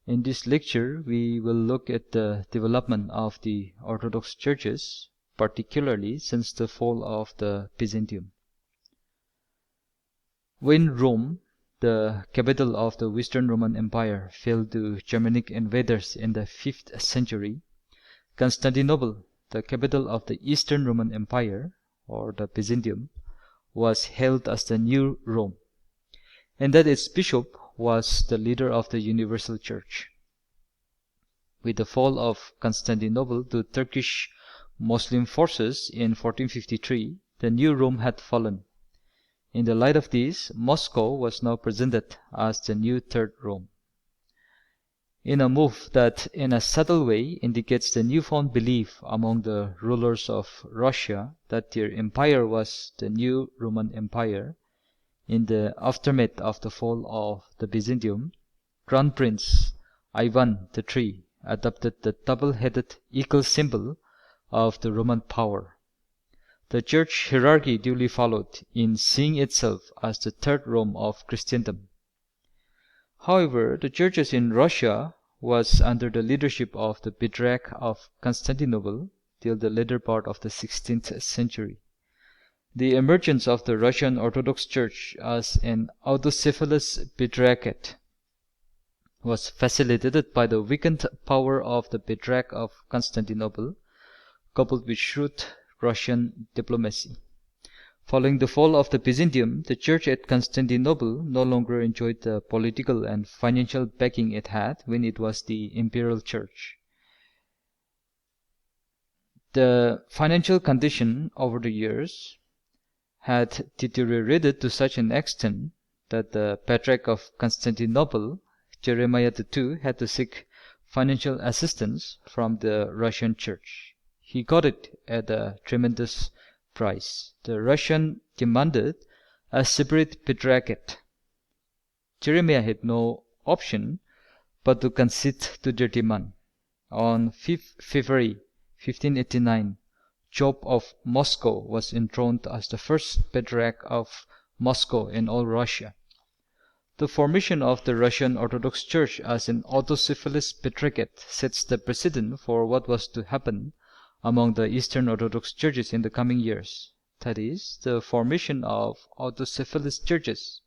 In this lecture, we will look at the development of the Orthodox churches, particularly since the fall of the Byzantium. When Rome, the capital of the Western Roman Empire, fell to Germanic invaders in the 5th century, Constantinople, the capital of the Eastern Roman Empire, or the Byzantium, was hailed as the new Rome, and that its bishop was the leader of the Universal Church. With the fall of Constantinople to Turkish Muslim forces in 1453, the new Rome had fallen. In the light of this, Moscow was now presented as the new Third Rome. In a move that in a subtle way indicates the newfound belief among the rulers of Russia that their empire was the new Roman Empire, in the aftermath of the fall of the Byzantium, Crown Prince Ivan III adopted the double-headed eagle symbol of the Roman power. The church hierarchy duly followed in seeing itself as the Third Rome of Christendom. However, the churches in Russia was under the leadership of the Patriarch of Constantinople till the later part of the 16th century. The emergence of the Russian Orthodox Church as an autocephalous patriarchate was facilitated by the weakened power of the Patriarch of Constantinople, coupled with shrewd Russian diplomacy. Following the fall of the Byzantium, the church at Constantinople no longer enjoyed the political and financial backing it had when it was the imperial church. The financial condition over the years had deteriorated to such an extent that the Patriarch of Constantinople, Jeremiah II, had to seek financial assistance from the Russian church. He got it at a tremendous price. The Russian demanded a separate patriarchate. Jeremiah had no option but to concede to their demand. On 5th February 1589, Job of Moscow was enthroned as the first patriarch of Moscow in all Russia. The formation of the Russian Orthodox Church as an autocephalous patriarchate sets the precedent for what was to happen among the Eastern Orthodox churches in the coming years, that is, the formation of autocephalous churches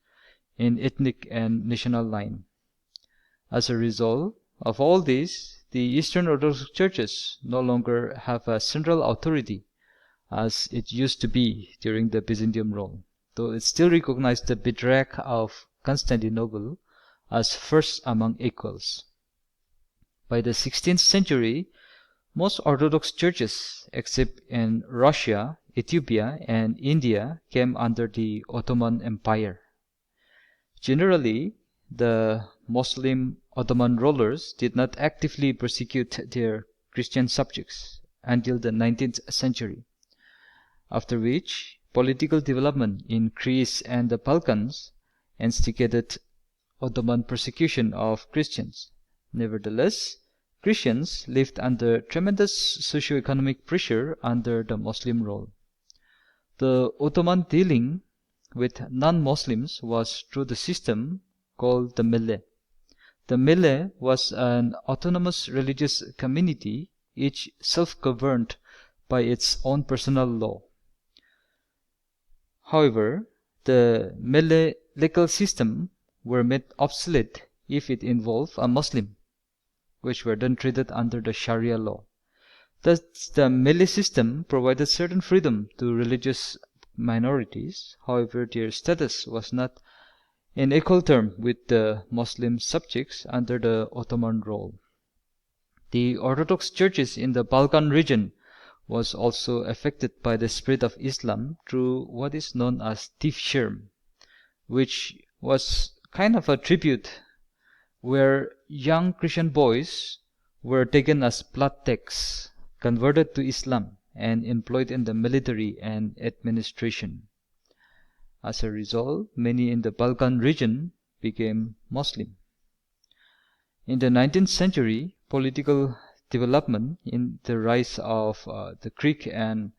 in ethnic and national line. As a result of all this, the Eastern Orthodox churches no longer have a central authority as it used to be during the Byzantium rule, though it still recognized the Patriarch of Constantinople as first among equals. By the 16th century, most Orthodox churches, except in Russia, Ethiopia, and India, came under the Ottoman Empire. Generally, the Muslim Ottoman rulers did not actively persecute their Christian subjects until the 19th century, after which political development in Greece and the Balkans instigated Ottoman persecution of Christians. Nevertheless, Christians lived under tremendous socio-economic pressure under the Muslim rule. The Ottoman dealing with non-Muslims was through the system called the Millet. The Millet was an autonomous religious community, each self-governed by its own personal law. However, the Millet legal system were made obsolete if it involved a Muslim, which were then treated under the Sharia law. Thus, the Millet system provided certain freedom to religious minorities. However, their status was not in equal term with the Muslim subjects under the Ottoman rule. The Orthodox churches in the Balkan region was also affected by the spread of Islam through what is known as Tifsherm, which was kind of a tribute where young Christian boys were taken as blood tax, converted to Islam, and employed in the military and administration. As a result, many in the Balkan region became Muslim. In the 19th century, political development in the rise of the Greek and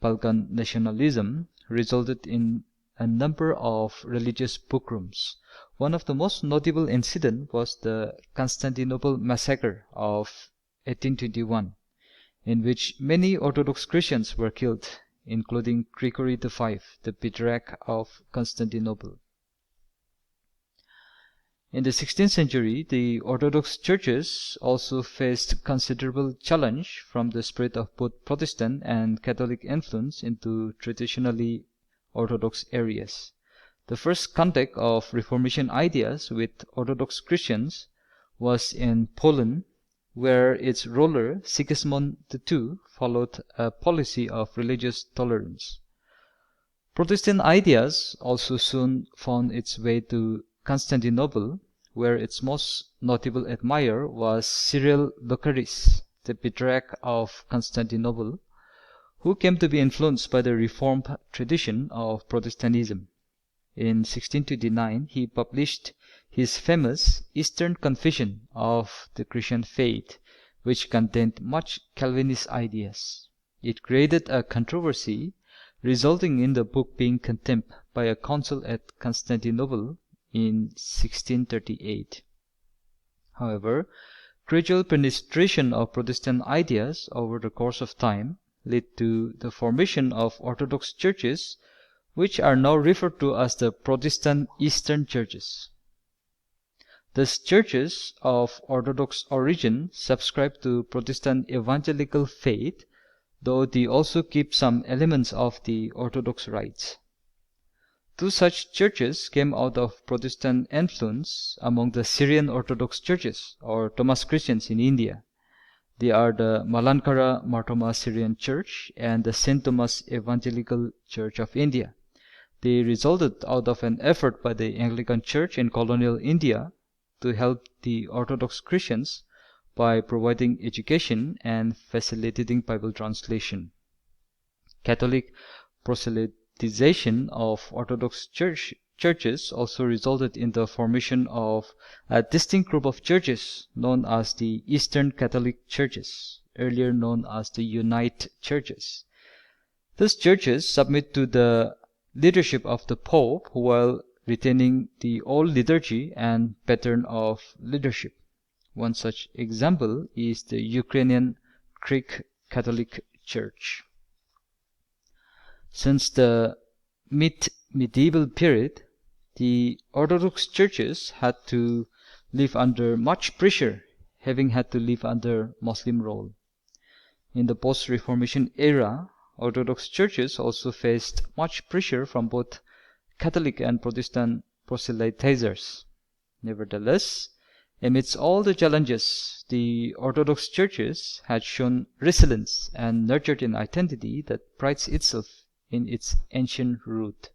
Balkan nationalism resulted in a number of religious pogroms. One of the most notable incidents was the Constantinople Massacre of 1821, in which many Orthodox Christians were killed, including Gregory V, the Patriarch of Constantinople. In the 16th century, the Orthodox churches also faced considerable challenge from the spread of both Protestant and Catholic influence into traditionally Orthodox areas. The first contact of Reformation ideas with Orthodox Christians was in Poland, where its ruler Sigismund II followed a policy of religious tolerance. Protestant ideas also soon found its way to Constantinople, where its most notable admirer was Cyril Lucaris, the Patriarch of Constantinople, who came to be influenced by the Reformed tradition of Protestantism. In 1629, he published his famous Eastern Confession of the Christian Faith, which contained much Calvinist ideas. It created a controversy, resulting in the book being condemned by a council at Constantinople in 1638. However, gradual penetration of Protestant ideas over the course of time led to the formation of Orthodox churches, which are now referred to as the Protestant Eastern Churches. These churches of Orthodox origin subscribe to Protestant evangelical faith, though they also keep some elements of the Orthodox rites. Two such churches came out of Protestant influence among the Syrian Orthodox churches, or Thomas Christians in India. They are the Malankara Martoma Syrian Church and the St. Thomas Evangelical Church of India. They resulted out of an effort by the Anglican Church in colonial India to help the Orthodox Christians by providing education and facilitating Bible translation. Catholic proselytization of Orthodox churches also resulted in the formation of a distinct group of churches known as the Eastern Catholic Churches, earlier known as the United Churches. These churches submit to the leadership of the Pope while retaining the old liturgy and pattern of leadership. One such example is the Ukrainian Greek Catholic Church. Since the medieval period, the Orthodox churches had to live under much pressure, having had to live under Muslim rule. In the post-Reformation era, Orthodox churches also faced much pressure from both Catholic and Protestant proselytizers. Nevertheless, amidst all the challenges, the Orthodox churches had shown resilience and nurtured an identity that prides itself in its ancient root.